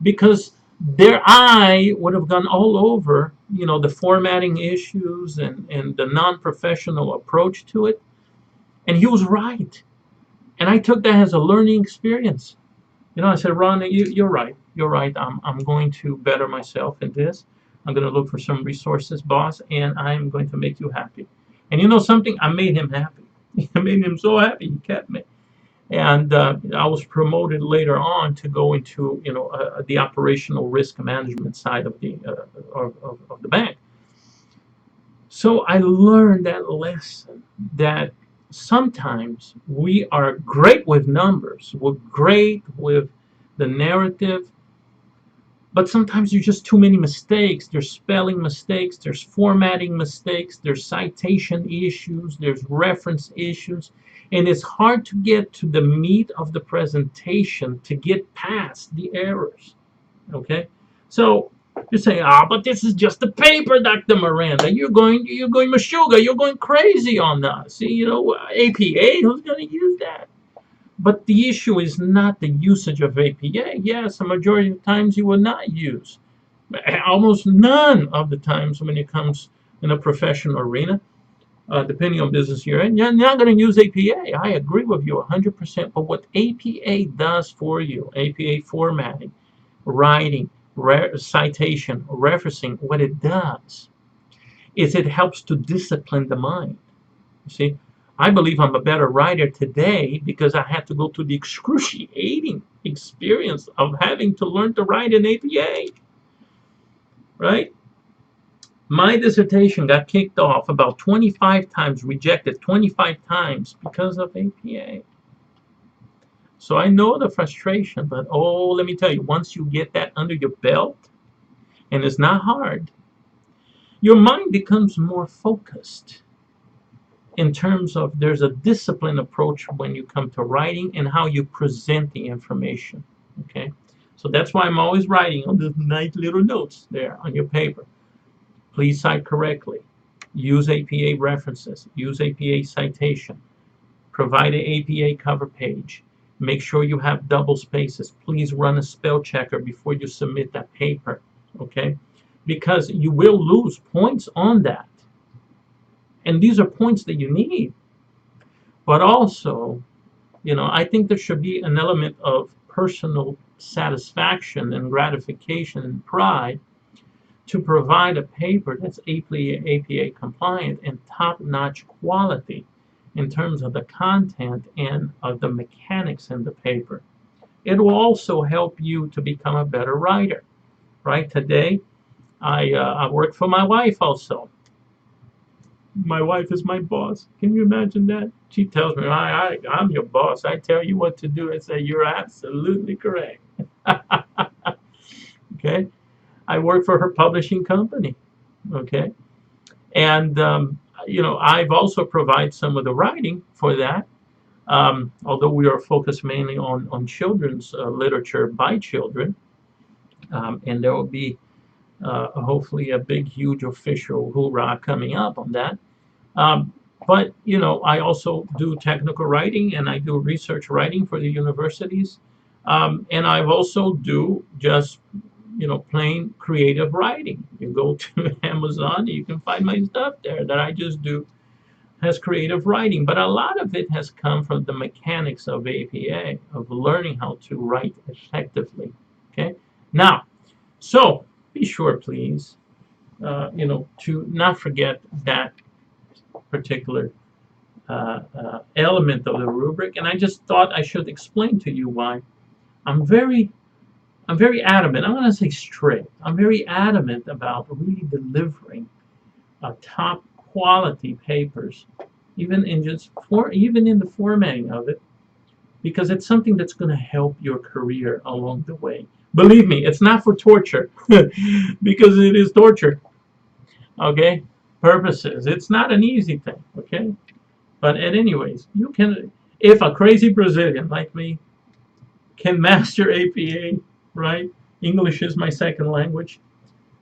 because their eye would have gone all over, the formatting issues and the non-professional approach to it. And he was right. And I took that as a learning experience. I said, Ron, you're right. You're right. I'm going to better myself in this. I'm going to look for some resources, boss, and I'm going to make you happy. And you know something? I made him happy. I made him so happy. He kept me. And I was promoted later on to go into, the operational risk management side of the bank. So I learned that lesson that sometimes we are great with numbers, we're great with the narrative, but sometimes there's just too many mistakes. There's spelling mistakes, there's formatting mistakes, there's citation issues, there's reference issues, and it's hard to get to the meat of the presentation to get past the errors. Okay? So you're saying, but this is just a paper, Dr. Miranda. You're going Meshuggah, you're going crazy on that. See, APA, who's going to use that? But the issue is not the usage of APA. Yes, a majority of times you will not use. Almost none of the times when it comes in a professional arena, depending on business you're in, you're not going to use APA. I agree with you 100%. But what APA does for you, APA formatting, writing, citation, referencing, what it does is it helps to discipline the mind. You see, I believe I'm a better writer today because I had to go through the excruciating experience of having to learn to write in APA, right? My dissertation got kicked off about 25 times, rejected 25 times because of APA. So I know the frustration, but let me tell you, once you get that under your belt, and it's not hard, your mind becomes more focused in terms of there's a disciplined approach when you come to writing and how you present the information. Okay, so that's why I'm always writing on these nice little notes there on your paper. Please cite correctly. Use APA references. Use APA citation. Provide an APA cover page. Make sure you have double spaces. Please run a spell checker before you submit that paper. Okay, because you will lose points on that. And these are points that you need. But also, I think there should be an element of personal satisfaction and gratification and pride to provide a paper that's APA compliant and top-notch quality in terms of the content and of the mechanics in the paper. It will also help you to become a better writer. Right? Today, I work for my wife also. My wife is my boss. Can you imagine that? She tells me, I'm your boss. I tell you what to do. I say, you're absolutely correct. Okay. I work for her publishing company. Okay. And, I've also provided some of the writing for that. Although we are focused mainly on children's literature by children. And there will be hopefully a big, huge official hoorah coming up on that. But, I also do technical writing and I do research writing for the universities. And I've also do just, plain creative writing. You go to Amazon, you can find my stuff there that I just do as creative writing. But a lot of it has come from the mechanics of APA, of learning how to write effectively. Okay. Now, so be sure, please, to not forget that particular element of the rubric. And I just thought I should explain to you why I'm very adamant. I'm going to say strict. I'm very adamant about really delivering top quality papers, even in the formatting of it, because it's something that's going to help your career along the way. Believe me, it's not for torture, because it is torture. Okay, purposes. It's not an easy thing. Okay, but anyways, you can. If a crazy Brazilian like me can master APA, right? English is my second language.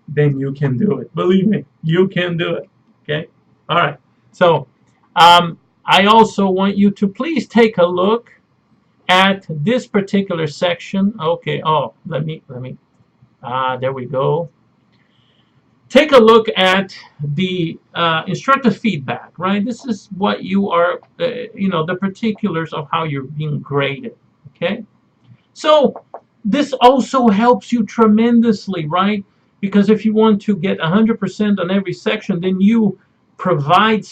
Then you can do it. Believe me, you can do it. Okay. All right. So, I also want you to please take a look at this particular section. Okay. Oh, let me. There we go. take a look at the instructor feedback, right? This is what you are, the particulars of how you're being graded, okay? So this also helps you tremendously, right? Because if you want to get 100% on every section, then you provide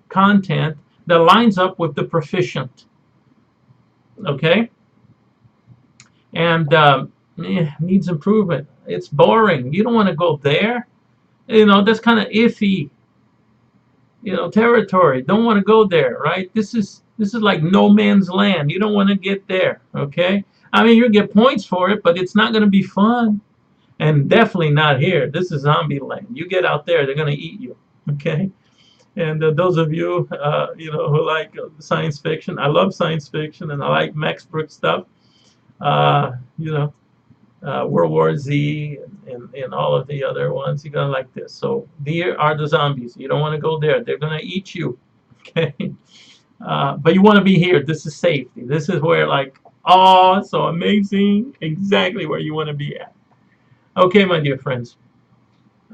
content that lines up with the proficient, okay? And needs improvement. It's boring. You don't want to go there. That's kind of iffy, territory. Don't want to go there, right? This is like no man's land. You don't want to get there, okay? I mean, you get points for it, but it's not going to be fun, and definitely not here. This is zombie land. You get out there, they're going to eat you, okay? And those of you, who like science fiction, I love science fiction, and I like Max Brooks stuff. Uh, you know, World War Z and all of the other ones. You're gonna like this. So here are the zombies. You don't want to go there. They're gonna eat you. Okay. But you want to be here. This is safety. This is where like, oh, so amazing. Exactly where you want to be at. Okay, my dear friends.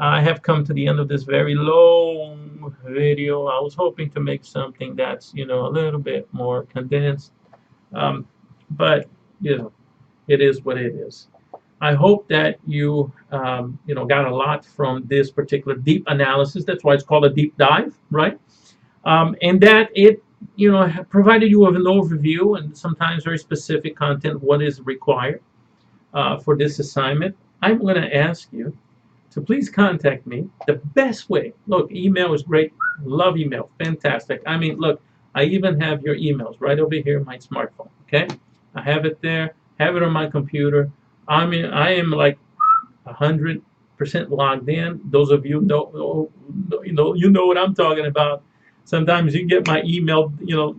I have come to the end of this very long video. I was hoping to make something that's, a little bit more condensed. But, it is what it is. I hope that you, got a lot from this particular deep analysis. That's why it's called a deep dive, right? And that it, provided you with an overview and sometimes very specific content, what is required for this assignment. I'm going to ask you to please contact me the best way. Look, email is great. Love email. Fantastic. I mean, look, I even have your emails right over here on my smartphone. Okay? I have it there, have it on my computer. I mean, I am like 100% logged in. Those of you know what I'm talking about. Sometimes you get my email,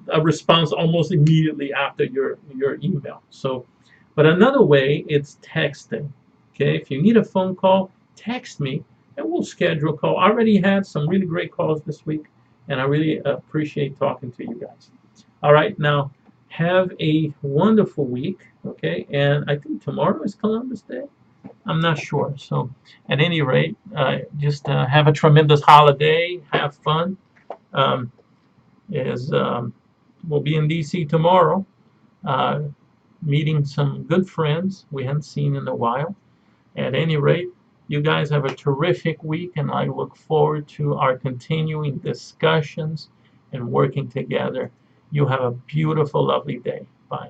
a response almost immediately after your email. So, but another way, it's texting. Okay, if you need a phone call, text me and we'll schedule a call. I already had some really great calls this week, and I really appreciate talking to you guys. All right, now have a wonderful week. Okay, and I think tomorrow is Columbus Day. I'm not sure. So, at any rate, just have a tremendous holiday. Have fun. Um, we'll be in DC tomorrow, uh, meeting some good friends we haven't seen in a while. At any rate, you guys have a terrific week, and I look forward to our continuing discussions and working together. You have a beautiful, lovely day. Bye.